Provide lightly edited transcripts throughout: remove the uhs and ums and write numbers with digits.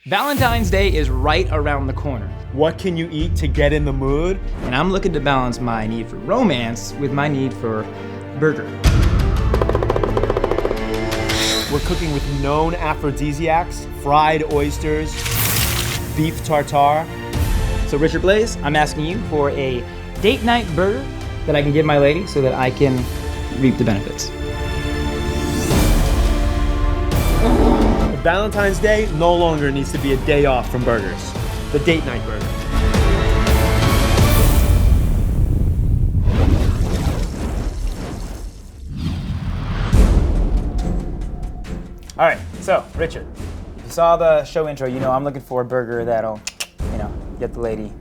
Valentine's Day is right around the corner. What can you eat to get in the mood? And I'm looking to balance my need for romance with my need for burger. We're cooking with known aphrodisiacs, fried oysters, beef tartare. So Richard Blaze, I'm asking you for a date night burger that I can give my lady so that I can reap the benefits. Valentine's Day no longer needs to be a day off from burgers. The date night burger. All right, so Richard, if you saw the show intro, you know I'm looking for a burger that'll, get the lady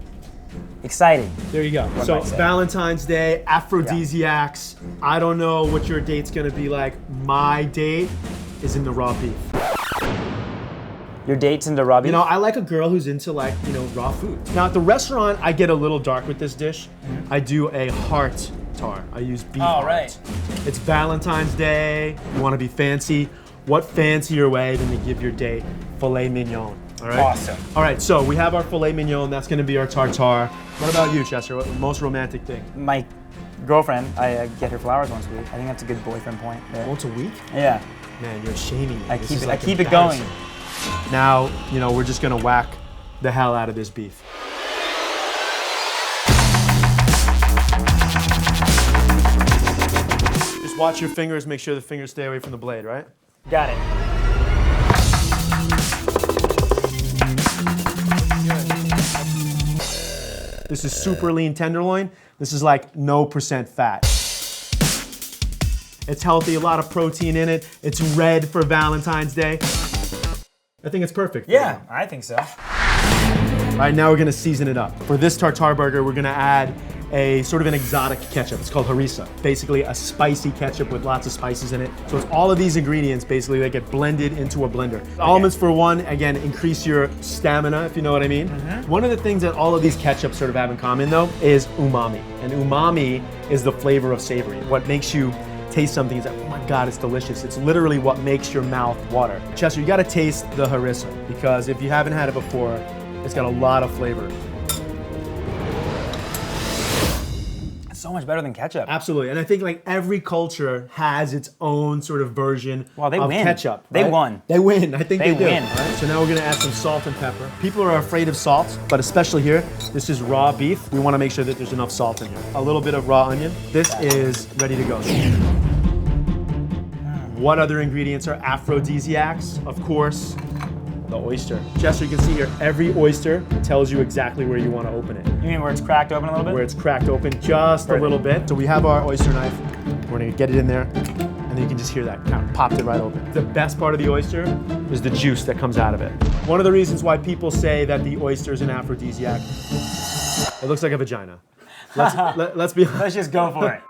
excited. There you go. So Valentine's Day, aphrodisiacs. Yeah. I don't know what your date's gonna be like. My date is into raw beef. Your date's into raw beef? You know, I like a girl who's into raw food. Now at the restaurant, I get a little dark with this dish. Mm-hmm. I do a heart tar. I use beef heart. Right. It's Valentine's Day. You wanna be fancy. What fancier way than to give your date filet mignon, all right? Awesome. All right, so we have our filet mignon. That's gonna be our tartare. What about you, Chester? What most romantic thing? My girlfriend, I get her flowers once a week. I think that's a good boyfriend point there. Once a week? Yeah. Man, you're shaming me. I keep it going. Now, we're just gonna whack the hell out of this beef. Just watch your fingers, make sure the fingers stay away from the blade, right? Got it. This is super lean tenderloin. This is like no % fat. It's healthy, a lot of protein in it. It's red for Valentine's Day. I think it's perfect. Yeah, I think so. All right, now we're gonna season it up. For this tartare burger, we're gonna add a sort of an exotic ketchup. It's called harissa. Basically a spicy ketchup with lots of spices in it. So it's all of these ingredients basically that get blended into a blender. Okay. Almonds for one, again, increase your stamina, if you know what I mean. Mm-hmm. One of the things that all of these ketchups sort of have in common though is umami. And umami is the flavor of savory. What makes you taste something is like, oh my God, it's delicious. It's literally what makes your mouth water. Chester, you gotta taste the harissa because if you haven't had it before, it's got a lot of flavor. So much better than ketchup. Absolutely, and I think like every culture has its own sort of version of ketchup. They right? won. They win, I think they do. Win. Right? So now we're gonna add some salt and pepper. People are afraid of salt, but especially here, this is raw beef. We wanna make sure that there's enough salt in here. A little bit of raw onion. This is ready to go. What other ingredients are aphrodisiacs? Of course, the oyster. Chester, you can see here, every oyster tells you exactly where you want to open it. You mean where it's cracked open a little bit? Where it's cracked open just a little bit. So we have our oyster knife. We're gonna get it in there, and then you can just hear that, kind of popped it right open. The best part of the oyster is the juice that comes out of it. One of the reasons why people say that the oyster is an aphrodisiac, it looks like a vagina. Let's be honest. Let's just go for it.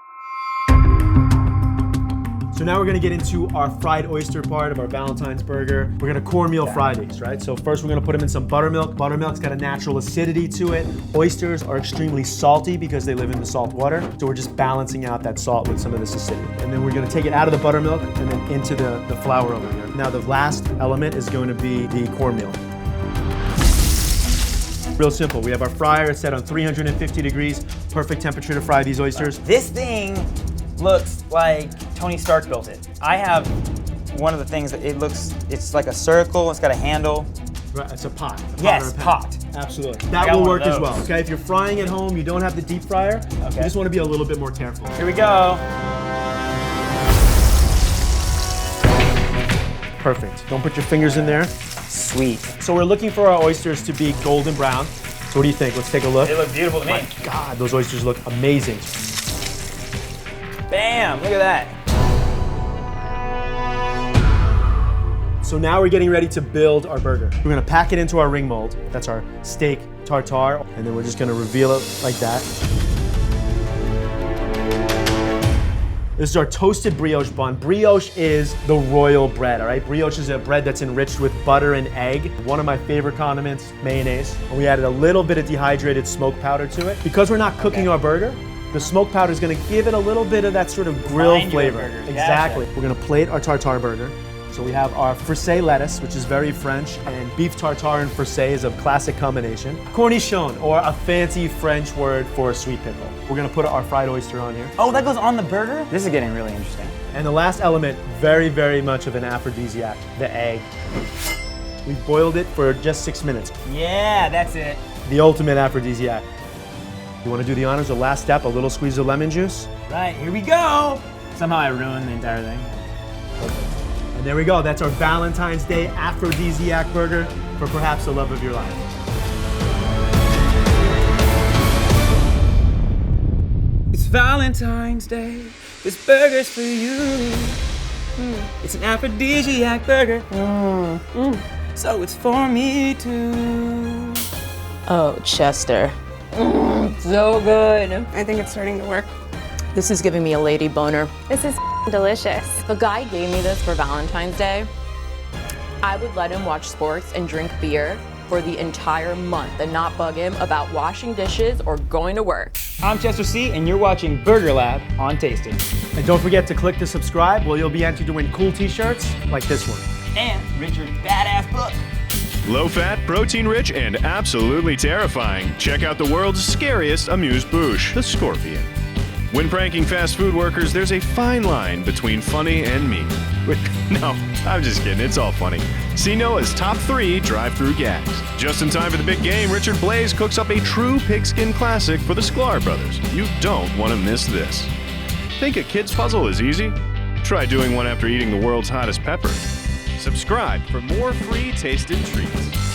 So now we're gonna get into our fried oyster part of our Valentine's burger. We're gonna cornmeal fry these, right? So first we're gonna put them in some buttermilk. Buttermilk's got a natural acidity to it. Oysters are extremely salty because they live in the salt water. So we're just balancing out that salt with some of this acidity. And then we're gonna take it out of the buttermilk and then into the flour over here. Now the last element is going to be the cornmeal. Real simple, we have our fryer, it's set on 350 degrees. Perfect temperature to fry these oysters. This thing looks like Tony Stark built it. I have one of the things that it's like a circle, it's got a handle. Right, it's a pot. Yes, pot. Absolutely. That will work as well, okay? If you're frying at home, you don't have the deep fryer, you just want to be a little bit more careful. Here we go. Perfect. Don't put your fingers in there. Sweet. So we're looking for our oysters to be golden brown. So what do you think? Let's take a look. They look beautiful to me. My God, those oysters look amazing. Bam, look at that. So now we're getting ready to build our burger. We're gonna pack it into our ring mold. That's our steak tartare. And then we're just gonna reveal it like that. This is our toasted brioche bun. Brioche is the royal bread, all right? Brioche is a bread that's enriched with butter and egg. One of my favorite condiments, mayonnaise. And we added a little bit of dehydrated smoke powder to it. Because we're not cooking our burger, the smoke powder is gonna give it a little bit of that sort of grill flavor. Burger. Exactly. Gotcha. We're gonna plate our tartare burger. So we have our frisee lettuce, which is very French, and beef tartare and frisee is a classic combination. Cornichon, or a fancy French word for a sweet pickle. We're gonna put our fried oyster on here. Oh, that goes on the burger? This is getting really interesting. And the last element, very, very much of an aphrodisiac, the egg. We boiled it for just 6 minutes. Yeah, that's it. The ultimate aphrodisiac. You wanna do the honors? The last step, a little squeeze of lemon juice. Right, here we go. Somehow I ruined the entire thing. And there we go, that's our Valentine's Day aphrodisiac burger for perhaps the love of your life. It's Valentine's Day. This burger's for you. It's an aphrodisiac burger. So it's for me too. Oh, Chester. So good. I think it's starting to work. This is giving me a lady boner. This is delicious. If a guy gave me this for Valentine's Day, I would let him watch sports and drink beer for the entire month and not bug him about washing dishes or going to work. I'm Chester C, and you're watching Burger Lab on Tasted. And don't forget to click to subscribe, where you'll be entered to win cool t-shirts like this one. And Richard's badass book. Low fat, protein rich, and absolutely terrifying. Check out the world's scariest amuse-bouche, the scorpion. When pranking fast food workers, there's a fine line between funny and mean. No, I'm just kidding, it's all funny. See Noah's top 3 drive-through gags. Just in time for the big game, Richard Blais cooks up a true pigskin classic for the Sklar brothers. You don't want to miss this. Think a kid's puzzle is easy? Try doing one after eating the world's hottest pepper. Subscribe for more free tasted treats.